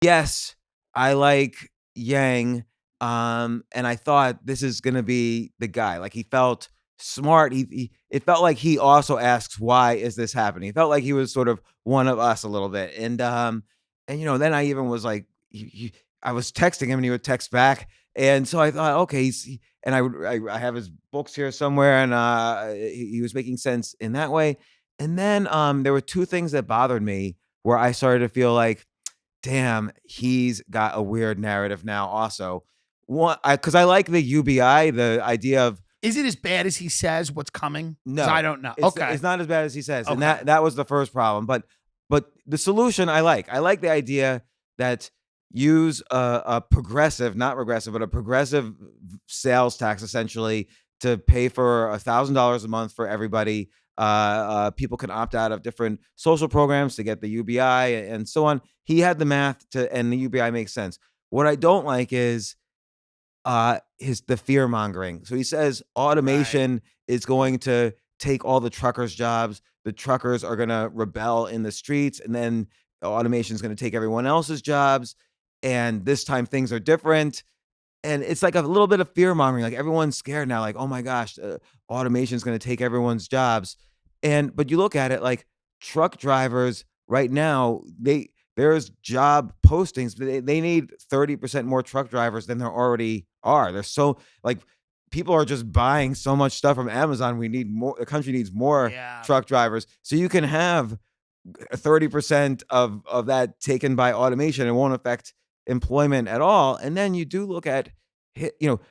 Yes, I like Yang, and I thought this is gonna be the guy. Like, he felt smart. He it felt like he also asks, "Why is this happening?" He felt like he was sort of one of us a little bit, and then I even was like, I was texting him, and he would text back, and so I thought, okay, and I have his books here somewhere, and he was making sense in that way. And then there were two things that bothered me where I started to feel like, damn, he's got a weird narrative now also. One, because I like the UBI, the idea of Is it as bad as he says what's coming? 'Cause I no, don't know. it's Okay. not as bad as he says, and Okay. that was the first problem. But the solution I like. I like the idea that use a progressive, not regressive, but a progressive sales tax essentially to pay for $1,000 a month for everybody. People can opt out of different social programs to get the UBI and so on. He had the math to, and the UBI makes sense. What I don't like is his the fear mongering. So he says Right. automation is going to take all the truckers' jobs. The truckers are gonna rebel in the streets, and then automation is gonna take everyone else's jobs. And this time things are different. And it's like a little bit of fear mongering. Like everyone's scared now. Like, oh my gosh, automation is gonna take everyone's jobs. And but you look at it like truck drivers right now, there's job postings, but they need 30% more truck drivers than there already are. There's so like people are just buying so much stuff from Amazon. We need more. The country needs more Yeah. truck drivers. So you can have 30% of that taken by automation. It won't affect employment at all. And then you do look at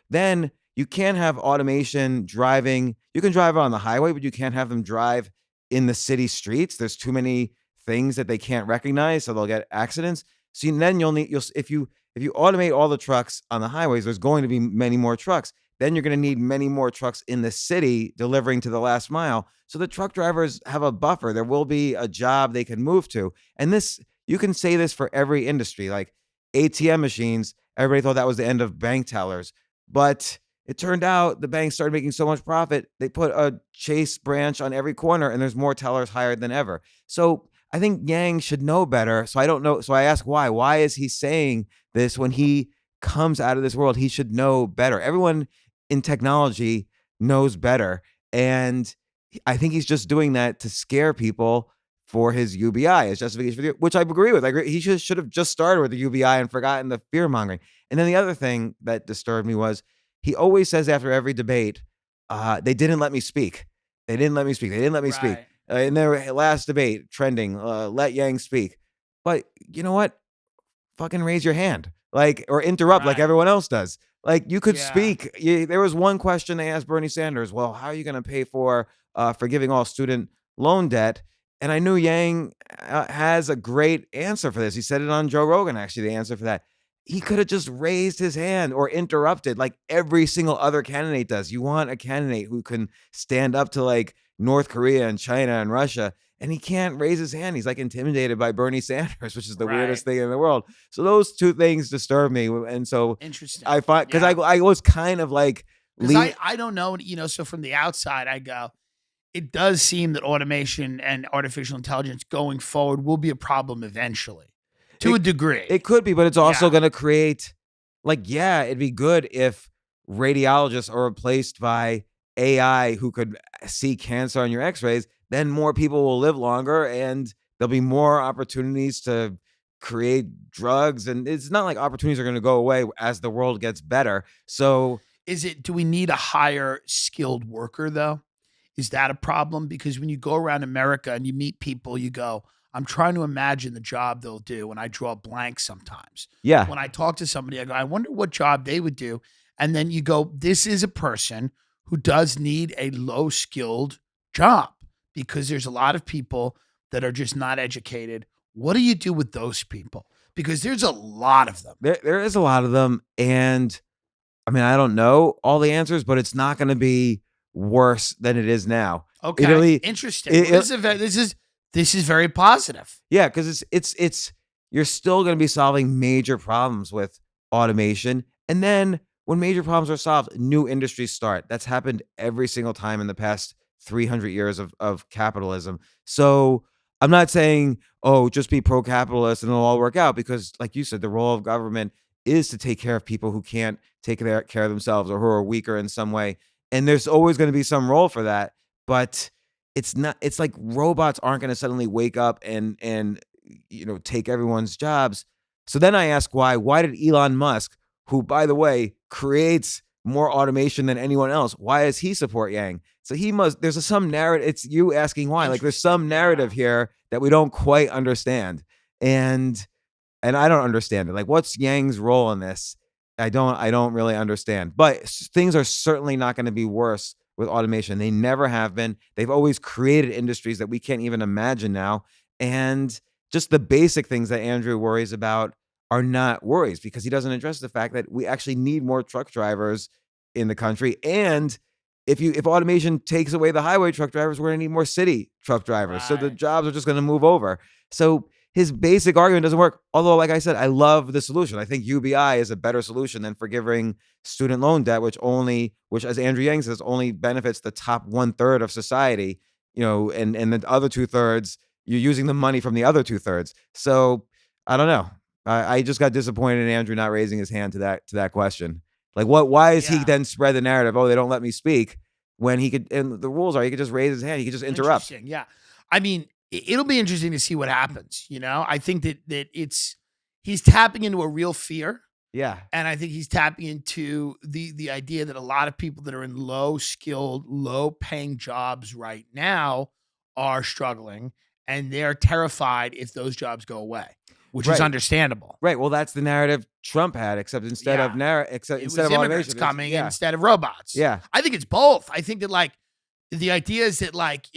then you can't have automation driving. You can drive on the highway, but you can't have them drive in the city streets. There's too many things that they can't recognize, so they'll get accidents. So then if you automate all the trucks on the highways, there's going to be many more trucks. Then you're going to need many more trucks in the city delivering to the last mile. So the truck drivers have a buffer. There will be a job they can move to. And this, you can say this for every industry, like ATM machines. Everybody thought that was the end of bank tellers. But it turned out the banks started making so much profit, they put a Chase branch on every corner and there's more tellers hired than ever. So I think Yang should know better. So I don't know. So I ask why. Why is he saying this when he comes out of this world? He should know better. Everyone in technology knows better. And I think he's just doing that to scare people for his UBI as justification for which I agree with. I agree. He should have just started with the UBI and forgotten the fear mongering. And then the other thing that disturbed me was he always says after every debate, they didn't let me speak. They didn't let me speak. They didn't let me speak. Right. In their last debate, trending, let Yang speak. But you know what? Fucking raise your hand, like, or interrupt like Right. everyone else does. Like, you could Yeah. speak. There was one question they asked Bernie Sanders. Well, how are you going to pay for forgiving all student loan debt? And I knew Yang has a great answer for this. He said it on Joe Rogan. Actually, the answer for that. He could have just raised his hand or interrupted like every single other candidate does. You want a candidate who can stand up to like North Korea and China and Russia, and he can't raise his hand. He's like intimidated by Bernie Sanders, which is the Right. weirdest thing in the world. So those two things disturb me, and so Interesting. I find because I Yeah. I was kind of like Because lean. I don't know, so from the outside, I go, it does seem that automation and artificial intelligence going forward will be a problem eventually, to It a degree. it could be, but it's also Yeah. going to create like yeah, it'd be good if radiologists are replaced by AI who could see cancer on your X-rays. Then more people will live longer, and there'll be more opportunities to create drugs. And it's not like opportunities are going to go away as the world gets better. So Do we need a higher skilled worker though? Is that a problem? Because when you go around America and you meet people, you go, I'm trying to imagine the job they'll do. And I draw blank sometimes. yeah, When I talk to somebody, I go, I wonder what job they would do. And then you go, this is a person who does need a low skilled job because there's a lot of people that are just not educated. What do you do with those people? Because there's a lot of them. there is a lot of them, and I mean, I don't know all the answers, but it's not gonna be worse than it is now. Okay, Italy interesting. Well, it this is very positive. yeah, because it's you're still gonna be solving major problems with automation, and then when major problems are solved, new industries start. That's happened every single time in the past 300 years of capitalism. So, I'm not saying, oh, just be pro-capitalist and it'll all work out, because like you said, the role of government is to take care of people who can't take care of themselves or who are weaker in some way. And there's always going to be some role for that, but it's like robots aren't going to suddenly wake up and take everyone's jobs. So then I ask why did Elon Musk, who by the way creates more automation than anyone else, why does he support Yang? So there's some narrative. It's you asking why. Like there's some narrative here that we don't quite understand. And I don't understand it. Like what's Yang's role in this? I don't really understand. But things are certainly not going to be worse with automation. They never have been. They've always created industries that we can't even imagine now. And just the basic things that Andrew worries about are not worries, because he doesn't address the fact that we actually need more truck drivers in the country. And if automation takes away the highway truck drivers, we're going to need more city truck drivers. So the Right. jobs are just going to move over. So his basic argument doesn't work. Although, like I said, I love the solution. I think UBI is a better solution than forgiving student loan debt, which as Andrew Yang says, only benefits the top 1/3 of society, and the other 2/3, you're using the money from the other 2/3. So I don't know. I just got disappointed in Andrew not raising his hand to that question. Like why is he Yeah. then spread the narrative? Oh, they don't let me speak, when he could, and the rules are he could just raise his hand. He could just interrupt. Interesting. Yeah. I mean, it'll be interesting to see what happens. I think that he's tapping into a real fear. Yeah. And I think he's tapping into the idea that a lot of people that are in low skilled, low paying jobs right now are struggling, and they're terrified if those jobs go away, which is Right. understandable. Right. Well, that's the narrative Trump had, except instead of Yeah. except It was instead of immigrants automation, coming yeah, instead of robots. yeah, I think it's both. I think that like the idea is that like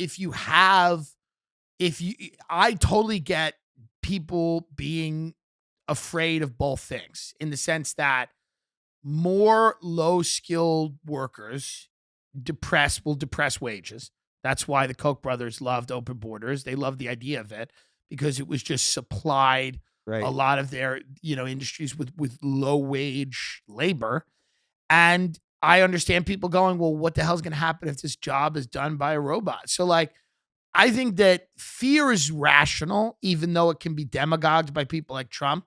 I totally get people being afraid of both things, in the sense that more low skilled workers will depress wages. That's why the Koch brothers loved open borders. They loved the idea of it because it was just supplied right. a lot of their industries with low wage labor. And I understand people going, well, what the hell's going to happen if this job is done by a robot? So like, I think that fear is rational, even though it can be demagogued by people like Trump,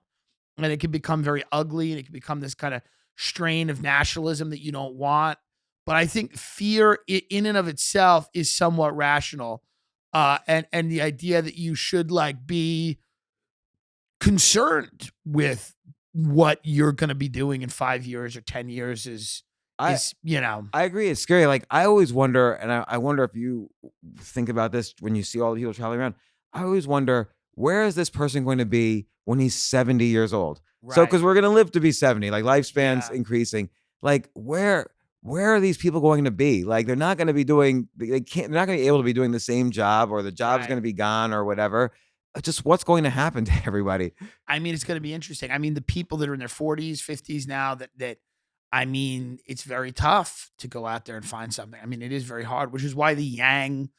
and it can become very ugly, and it can become this kind of strain of nationalism that you don't want. But I think fear in and of itself is somewhat rational. And the idea that you should like be concerned with what you're going to be doing in 5 years or 10 years is I I agree. It's scary. Like I always wonder, and I wonder if you think about this when you see all the people traveling around. I always wonder, where is this person going to be when he's 70 years old? So, right. because we're going to live to be 70, like lifespans Yeah. increasing. Like where are these people going to be? Like they're not going to be doing. They're not going to be able to be doing the same job, or the job's Right. going to be gone, or whatever. Just what's going to happen to everybody? I mean, it's going to be interesting. I mean, the people that are in their 40s, 50s now, that I mean, it's very tough to go out there and find something. I mean, it is very hard, which is why the Yang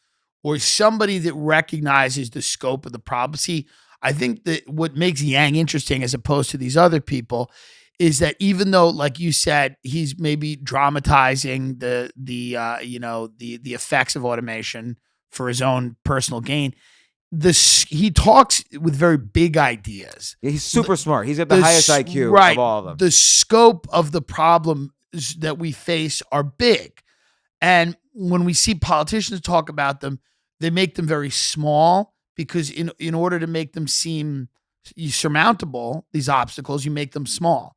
or somebody that recognizes the scope of the problem. See, I think that what makes Yang interesting as opposed to these other people is that even though, like you said, he's maybe dramatizing the effects of automation for his own personal gain, he talks with very big ideas. Yeah, he's super smart. He's got the highest IQ Right. of all of them. The scope of the problems that we face are big. And when we see politicians talk about them, they make them very small, because in order to make them seem surmountable, these obstacles, you make them small.